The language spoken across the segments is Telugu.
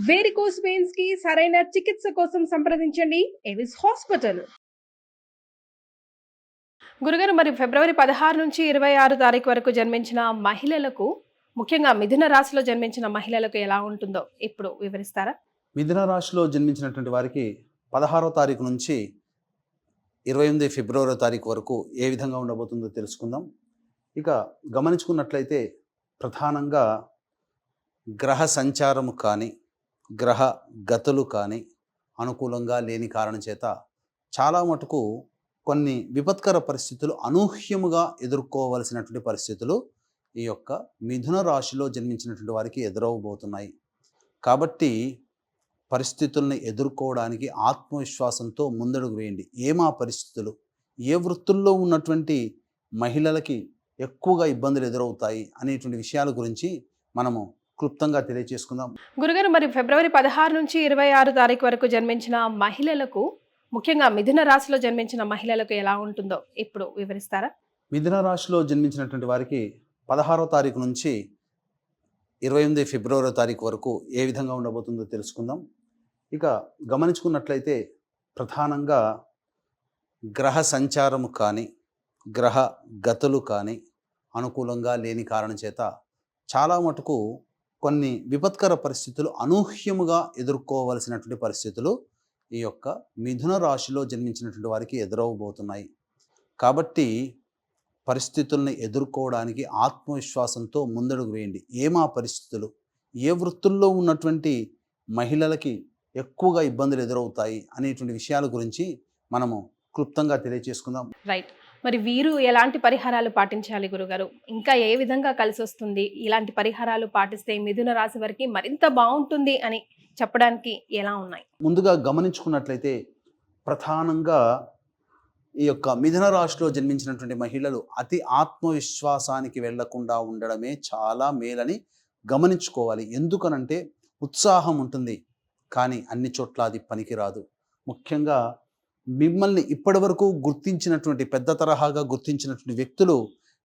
వేరికోస్ వెయిన్స్ కి సరైన చికిత్స కోసం సంప్రదించండి ఎవిస్ హాస్పిటల్. గురుగారు, మరి ఫిబ్రవరి 16 నుంచి 26 తారీఖు వరకు జన్మించిన మహిళలకు, ముఖ్యంగా మిథున రాశిలో జన్మించిన మహిళలకు ఎలా ఉంటుందో ఇప్పుడు వివరిస్తారా? మిథున రాశిలో జన్మించినటువంటి వారికి 16వ తారీఖు నుంచి 28 ఫిబ్రవరి తారీఖు వరకు ఏ విధంగా ఉండబోతుందో తెలుసుకుందాం. ఇక గమనించుకున్నట్లయితే ప్రధానంగా గ్రహ సంచారము కానీ, గ్రహ గతులు కానీ అనుకూలంగా లేని కారణం చేత చాలా మటుకు కొన్ని విపత్కర పరిస్థితులు అనూహ్యముగా ఎదుర్కోవలసినటువంటి పరిస్థితులు ఈ యొక్క మిథున రాశిలో జన్మించినటువంటి వారికి ఎదురవబోతున్నాయి. కాబట్టి పరిస్థితుల్ని ఎదుర్కోవడానికి ఆత్మవిశ్వాసంతో ముందడుగు వేయండి. ఏమా పరిస్థితులు, ఏ వృత్తుల్లో ఉన్నటువంటి మహిళలకి ఎక్కువగా ఇబ్బందులు ఎదురవుతాయి అనేటువంటి విషయాల గురించి మనము క్లుప్తంగా తెలియజేసుకుందాం. గురుగారు, మరి ఫిబ్రవరి 16 నుంచి 26 తారీఖు వరకు జన్మించిన మహిళలకు, ముఖ్యంగా మిథున రాశిలో జన్మించిన మహిళలకు ఎలా ఉంటుందో ఇప్పుడు వివరిస్తారా? మిథున రాశిలో జన్మించినటువంటి వారికి 16వ తారీఖు నుంచి 28 ఫిబ్రవరి తారీఖు వరకు ఏ విధంగా ఉండబోతుందో తెలుసుకుందాం. ఇక గమనించుకున్నట్లయితే ప్రధానంగా గ్రహ సంచారము కానీ, గ్రహ గతులు కానీ అనుకూలంగా లేని కారణం చేత చాలా మటుకు కొన్ని విపత్కర పరిస్థితులు అనూహ్యముగా ఎదుర్కోవలసినటువంటి పరిస్థితులు ఈ యొక్క మిథున రాశిలో జన్మించినటువంటి వారికి ఎదురవబోతున్నాయి. కాబట్టి పరిస్థితుల్ని ఎదుర్కోవడానికి ఆత్మవిశ్వాసంతో ముందడుగు వేయండి. ఏమా పరిస్థితులు, ఏ వృత్తుల్లో ఉన్నటువంటి మహిళలకి ఎక్కువగా ఇబ్బందులు ఎదురవుతాయి అనేటువంటి విషయాల గురించి మనము క్లుప్తంగా తెలియజేసుకుందాం. రైట్. మరి వీరు ఎలాంటి పరిహారాలు పాటించాలి గురుగారు? ఇంకా ఏ విధంగా కలిసి వస్తుంది? ఇలాంటి పరిహారాలు పాటిస్తే మిథున రాశి వారికి మరింత బాగుంటుంది అని చెప్పడానికి ఎలా ఉన్నాయి? ముందుగా గమనించుకున్నట్లయితే ప్రధానంగా ఈ యొక్క మిథున రాశిలో జన్మించినటువంటి మహిళలు అతి ఆత్మవిశ్వాసానికి వెళ్లకుండా ఉండడమే చాలా మేలని గమనించుకోవాలి. ఎందుకనంటే ఉత్సాహం ఉంటుంది, కానీ అన్ని చోట్ల అది పనికిరాదు. ముఖ్యంగా మిమ్మల్ని ఇప్పటి వరకు గుర్తించినటువంటి, పెద్ద తరహాగా గుర్తించినటువంటి వ్యక్తులు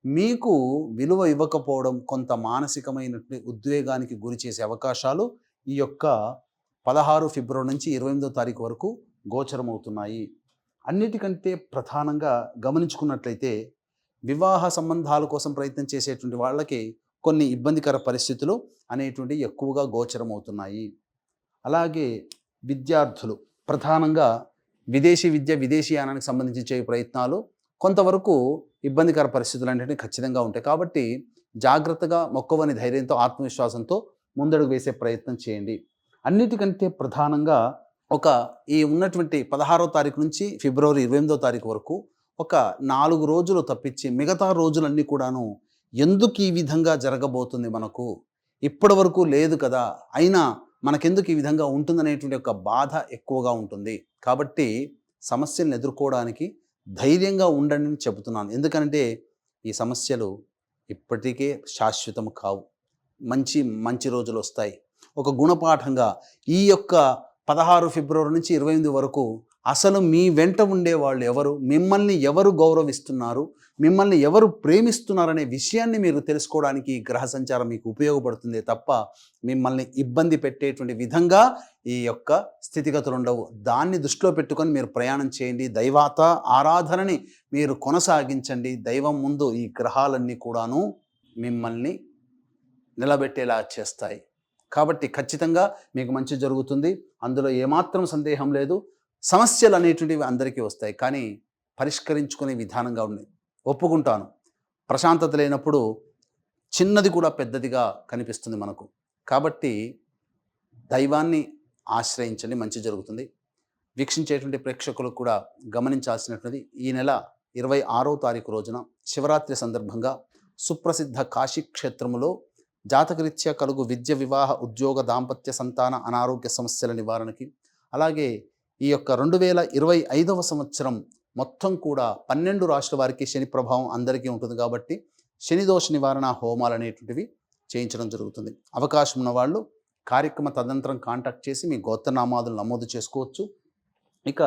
మీకు విలువ ఇవ్వకపోవడం, కొంత మానసికమైనటువంటి ఉద్వేగానికి గురి చేసే అవకాశాలు ఈ యొక్క 16 ఫిబ్రవరి నుంచి 28వ తారీఖు వరకు గోచరమవుతున్నాయి. అన్నిటికంటే ప్రధానంగా గమనించుకున్నట్లయితే వివాహ సంబంధాల కోసం ప్రయత్నం చేసేటువంటి వాళ్ళకి కొన్ని ఇబ్బందికర పరిస్థితులు అనేటువంటివి ఎక్కువగా గోచరమవుతున్నాయి. అలాగే విద్యార్థులు ప్రధానంగా విదేశీ విద్య, విదేశీయానానికి సంబంధించి చేయ ప్రయత్నాలు కొంతవరకు ఇబ్బందికర పరిస్థితులు అనేవి ఖచ్చితంగా ఉంటాయి. కాబట్టి జాగ్రత్తగా, మొక్కవని ధైర్యంతో, ఆత్మవిశ్వాసంతో ముందడుగు వేసే ప్రయత్నం చేయండి. అన్నిటికంటే ప్రధానంగా ఈ ఉన్నటువంటి 16వ తారీఖు నుంచి ఫిబ్రవరి 28వ తారీఖు వరకు ఒక 4 రోజులు తప్పించి మిగతా రోజులన్నీ కూడాను ఎందుకు ఈ విధంగా జరగబోతుంది, మనకు ఇప్పటి వరకు లేదు కదా, అయినా మనకెందుకు ఈ విధంగా ఉంటుందనేటువంటి ఒక బాధ ఎక్కువగా ఉంటుంది. కాబట్టి సమస్యలను ఎదుర్కోవడానికి ధైర్యంగా ఉండండి అని చెబుతున్నాను. ఎందుకంటే ఈ సమస్యలు ఇప్పటికే శాశ్వతం కావు. మంచి రోజులు వస్తాయి. ఒక గుణపాఠంగా ఈ యొక్క 16 ఫిబ్రవరి నుంచి 28 వరకు అసలు మీ వెంట ఉండేవాళ్ళు ఎవరు, మిమ్మల్ని ఎవరు గౌరవిస్తున్నారు, మిమ్మల్ని ఎవరు ప్రేమిస్తున్నారనే విషయాన్ని మీరు తెలుసుకోవడానికి గ్రహ సంచారం మీకు ఉపయోగపడుతుంది తప్ప మిమ్మల్ని ఇబ్బంది పెట్టేటువంటి విధంగా ఈ యొక్క స్థితిగతులు ఉండవు. దాన్ని దృష్టిలో పెట్టుకొని మీరు ప్రయాణం చేయండి. దైవాత ఆరాధనని మీరు కొనసాగించండి. దైవం ముందు ఈ గ్రహాలన్నీ కూడాను మిమ్మల్ని నిలబెట్టేలా చేస్తాయి. కాబట్టి ఖచ్చితంగా మీకు మంచి జరుగుతుంది. అందులో ఏమాత్రం సందేహం లేదు. సమస్యలు అనేటువంటివి అందరికీ వస్తాయి, కానీ పరిష్కరించుకునే విధానంగా ఉంది. ఒప్పుకుంటాను, ప్రశాంతత లేనప్పుడు చిన్నది కూడా పెద్దదిగా కనిపిస్తుంది మనకు. కాబట్టి దైవాన్ని ఆశ్రయించండి, మంచి జరుగుతుంది. వీక్షించేటువంటి ప్రేక్షకులకు కూడా గమనించాల్సినటువంటిది, ఈ నెల 26వ తారీఖు రోజున శివరాత్రి సందర్భంగా సుప్రసిద్ధ కాశీ క్షేత్రములో జాతకరీత్యా కలుగు విద్య, వివాహ, ఉద్యోగ, దాంపత్య, సంతాన, అనారోగ్య సమస్యల నివారణకి, అలాగే ఈ యొక్క 2025వ సంవత్సరం మొత్తం కూడా 12 రాశుల వారికి శని ప్రభావం అందరికీ ఉంటుంది. కాబట్టి శని దోష నివారణ హోమాలు అనేటువంటివి చేయించడం జరుగుతుంది. అవకాశం ఉన్న వాళ్ళు కార్యక్రమ తదనంతరం కాంటాక్ట్ చేసి మీ గోత్రనామాదులు నమోదు చేసుకోవచ్చు. ఇక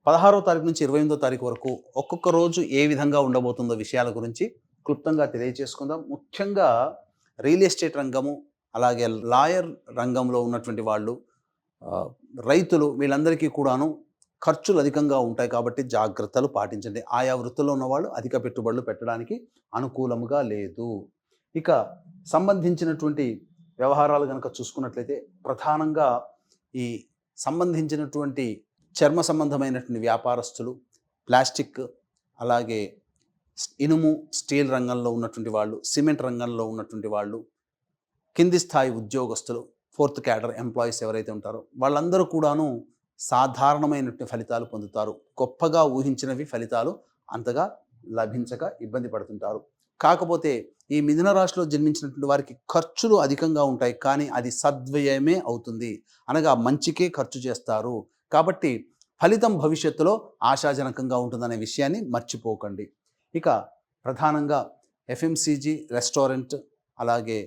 16వ తారీఖు నుంచి 28వ తారీఖు వరకు ఒక్కొక్క రోజు ఏ విధంగా ఉండబోతుందో విషయాల గురించి క్లుప్తంగా తెలియజేసుకుందాం. ముఖ్యంగా రియల్ ఎస్టేట్ రంగము, అలాగే లాయర్ రంగంలో ఉన్నటువంటి వాళ్ళు, రైతులు, వీళ్ళందరికీ కూడాను ఖర్చులు అధికంగా ఉంటాయి కాబట్టి జాగ్రత్తలు పాటించండి. ఆయా వృత్తుల్లో ఉన్నవాళ్ళు అధిక పెట్టుబడులు పెట్టడానికి అనుకూలముగా లేదు. ఇక సంబంధించినటువంటి వ్యవహారాలు కనుక చూసుకున్నట్లయితే ప్రధానంగా ఈ సంబంధించినటువంటి చర్మ సంబంధమైనటువంటి వ్యాపారస్తులు, ప్లాస్టిక్, అలాగే ఇనుము, స్టీల్ రంగంలో ఉన్నటువంటి వాళ్ళు, సిమెంట్ రంగంలో ఉన్నటువంటి వాళ్ళు, కింది స్థాయి ఉద్యోగస్తులు, 4th క్యాడర్ ఎంప్లాయీస్ ఎవరైతే ఉంటారో వాళ్ళందరూ కూడాను సాధారణమైనటువంటి ఫలితాలు పొందుతారు. గొప్పగా ఊహించినవి ఫలితాలు అంతగా లభించక ఇబ్బంది పడుతుంటారు. కాకపోతే ఈ మిథున రాశిలో జన్మించినటువంటి వారికి ఖర్చులు అధికంగా ఉంటాయి, కానీ అది సద్వ్యయమే అవుతుంది. అనగా మంచికే ఖర్చు చేస్తారు. కాబట్టి ఫలితం భవిష్యత్తులో ఆశాజనకంగా ఉంటుందనే విషయాన్ని మర్చిపోకండి. ఇక ప్రధానంగా ఎఫ్ఎంసీజీ, రెస్టారెంట్, అలాగే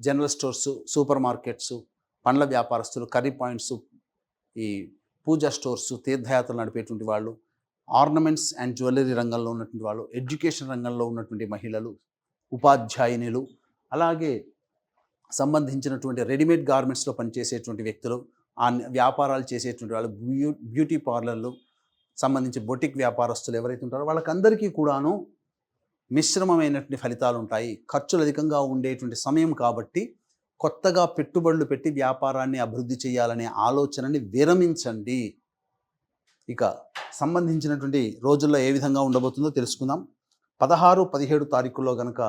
జనరల్ స్టోర్సు, సూపర్ మార్కెట్సు, పండ్ల వ్యాపారస్తులు, కర్రీ పాయింట్సు, ఈ పూజా స్టోర్సు, తీర్థయాత్రలు నడిపేటువంటి వాళ్ళు, ఆర్నమెంట్స్ అండ్ జ్యువెలరీ రంగంలో ఉన్నటువంటి వాళ్ళు, ఎడ్యుకేషన్ రంగంలో ఉన్నటువంటి మహిళలు, ఉపాధ్యాయునులు, అలాగే సంబంధించినటువంటి రెడీమేడ్ గార్మెంట్స్లో పనిచేసేటువంటి వ్యక్తులు, ఆ వ్యాపారాలు చేసేటువంటి వాళ్ళు, బ్యూటీ పార్లర్లు సంబంధించి బొటిక్ వ్యాపారస్తులు ఎవరైతే ఉంటారో వాళ్ళకందరికీ కూడాను మిశ్రమమైనటువంటి ఫలితాలు ఉంటాయి. ఖర్చులు అధికంగా ఉండేటువంటి సమయం కాబట్టి కొత్తగా పెట్టుబడులు పెట్టి వ్యాపారాన్ని అభివృద్ధి చేయాలనే ఆలోచనని విరమించండి. ఇక సంబంధించినటువంటి రోజుల్లో ఏ విధంగా ఉండబోతుందో తెలుసుకుందాం. 16, 17 తారీఖుల్లో కనుక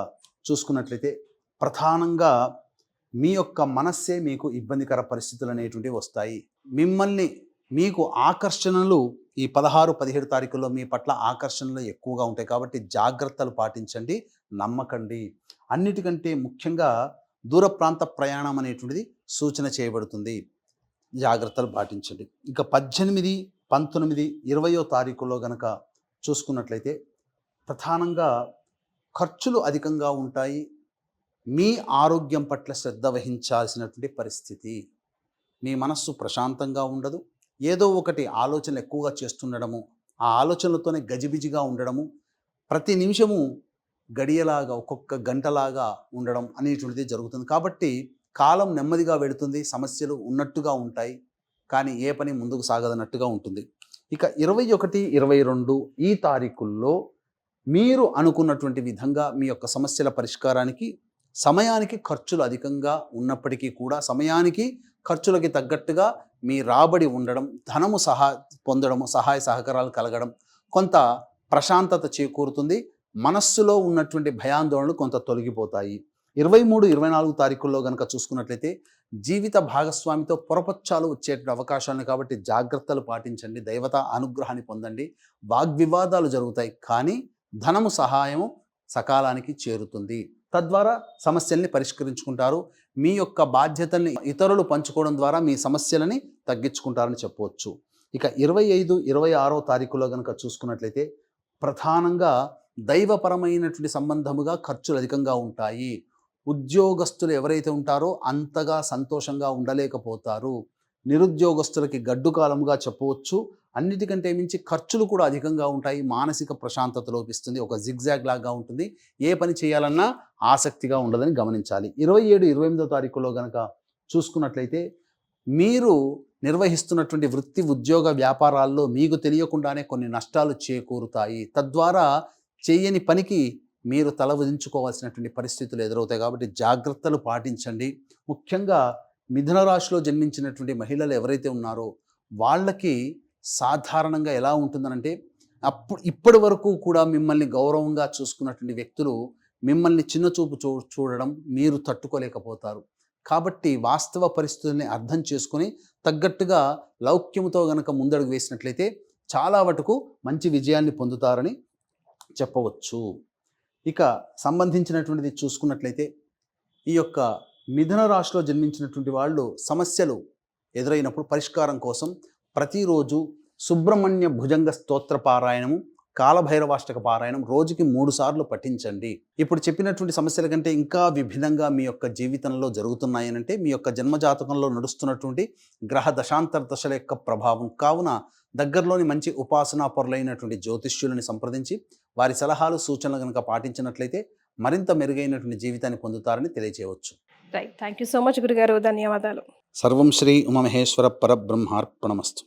చూసుకున్నట్లయితే ప్రధానంగా మీ యొక్క మనస్సే మీకు ఇబ్బందికర పరిస్థితులు అనేటువంటివి వస్తాయి. మీకు ఆకర్షణలు ఈ 16, 17 తారీఖుల్లో మీ పట్ల ఆకర్షణలు ఎక్కువగా ఉంటాయి కాబట్టి జాగ్రత్తలు పాటించండి, నమ్మకండి. అన్నిటికంటే ముఖ్యంగా దూర ప్రాంత ప్రయాణం అనేటువంటిది సూచన చేయబడుతుంది. జాగ్రత్తలు పాటించండి. ఇక 18, 19, 20 తారీఖుల్లో కనుక చూసుకున్నట్లయితే ప్రధానంగా ఖర్చులు అధికంగా ఉంటాయి. మీ ఆరోగ్యం పట్ల శ్రద్ధ వహించాల్సినటువంటి పరిస్థితి. మీ మనస్సు ప్రశాంతంగా ఉండదు. ఏదో ఒకటి ఆలోచనలు ఎక్కువగా చేస్తుండడము, ఆ ఆలోచనలతోనే గజిబిజిగా ఉండడము, ప్రతి నిమిషము గడియలాగా, ఒక్కొక్క గంటలాగా ఉండడం అనేటువంటిది జరుగుతుంది. కాబట్టి కాలం నెమ్మదిగా వెళుతుంది, సమస్యలు ఉన్నట్టుగా ఉంటాయి, కానీ ఏ పని ముందుకు సాగదన్నట్టుగా ఉంటుంది. ఇక 21, 22 ఈ తారీఖుల్లో మీరు అనుకున్నటువంటి విధంగా మీ యొక్క సమస్యల పరిష్కారానికి సమయానికి ఖర్చులు అధికంగా ఉన్నప్పటికీ కూడా సమయానికి ఖర్చులకి తగ్గట్టుగా మీ రాబడి ఉండడం, ధనము పొందడము, సహాయ సహకారాలు కలగడం, కొంత ప్రశాంతత చేకూరుతుంది. మనస్సులో ఉన్నటువంటి భయాందోళనలు కొంత తొలగిపోతాయి. 23, 24 తారీఖుల్లో కనుక చూసుకున్నట్లయితే జీవిత భాగస్వామితో పొరపచ్చాలు వచ్చేటువంటి అవకాశాలు కాబట్టి జాగ్రత్తలు పాటించండి. దైవత అనుగ్రహాన్ని పొందండి. వాగ్వివాదాలు జరుగుతాయి, కానీ ధనము సహాయము సకాలానికి చేరుతుంది. తద్వారా సమస్యల్ని పరిష్కరించుకుంటారు. మీ యొక్క బాధ్యతల్ని ఇతరులు పంచుకోవడం ద్వారా మీ సమస్యలని తగ్గించుకుంటారని చెప్పవచ్చు. ఇక 25, 26 తారీఖులో కనుక చూసుకున్నట్లయితే ప్రధానంగా దైవపరమైనటువంటి సంబంధముగా ఖర్చులు అధికంగా ఉంటాయి. ఉద్యోగస్తులు ఎవరైతే ఉంటారో అంతగా సంతోషంగా ఉండలేకపోతారు. నిరుద్యోగస్తులకి గడ్డు కాలముగా చెప్పవచ్చు. అన్నిటికంటే మించి ఖర్చులు కూడా అధికంగా ఉంటాయి. మానసిక ప్రశాంతత లోపిస్తుంది. ఒక జిగ్జాగ్ లాగా ఉంటుంది. ఏ పని చేయాలన్నా ఆసక్తిగా ఉండదని గమనించాలి. 27, 28 తారీఖులో కనుక చూసుకున్నట్లయితే మీరు నిర్వహిస్తున్నటువంటి వృత్తి, ఉద్యోగ, వ్యాపారాల్లో మీకు తెలియకుండానే కొన్ని నష్టాలు చేకూరుతాయి. తద్వారా చేయని పనికి మీరు తల వదించుకోవాల్సినటువంటి పరిస్థితులు ఎదురవుతాయి. కాబట్టి జాగ్రత్తలు పాటించండి. ముఖ్యంగా మిథున రాశిలో జన్మించినటువంటి మహిళలు ఎవరైతే ఉన్నారో వాళ్ళకి సాధారణంగా ఎలా ఉంటుందనంటే ఇప్పటి వరకు కూడా మిమ్మల్ని గౌరవంగా చూసుకున్నటువంటి వ్యక్తులు మిమ్మల్ని చిన్నచూపు చూడడం మీరు తట్టుకోలేకపోతారు. కాబట్టి వాస్తవ పరిస్థితుల్ని అర్థం చేసుకొని తగ్గట్టుగా లౌక్యముతో గనక ముందడుగు వేసినట్లయితే చాలా వరకు మంచి విజయాన్ని పొందుతారని చెప్పవచ్చు. ఇక సంబంధించినటువంటిది చూసుకున్నట్లయితే ఈ యొక్క మిథున రాశిలో జన్మించినటువంటి వాళ్ళు సమస్యలు ఎదురైనప్పుడు పరిష్కారం కోసం ప్రతిరోజు సుబ్రహ్మణ్య భుజంగ స్తోత్ర పారాయణము, కాలభైరవాష్టక పారాయణం రోజుకి 3 సార్లు పఠించండి. ఇప్పుడు చెప్పినటువంటి సమస్యల కంటే ఇంకా విభిన్నంగా మీ యొక్క జీవితంలో జరుగుతున్నాయనంటే మీ యొక్క జన్మజాతకంలో నడుస్తున్నటువంటి గ్రహ దశాంతర దశల యొక్క ప్రభావం. కావున దగ్గరలోని మంచి ఉపాసనా పరులైనటువంటి జ్యోతిష్యులని సంప్రదించి వారి సలహాలు, సూచనలు కనుక పాటించినట్లయితే మరింత మెరుగైనటువంటి జీవితాన్ని పొందుతారని తెలియజేయవచ్చు. Right. Thank you so much గురుగారు. ధన్యవాదాలు. సర్వం శ్రీ ఉమామహేశ్వర పరబ్రహ్మార్పణమస్తు.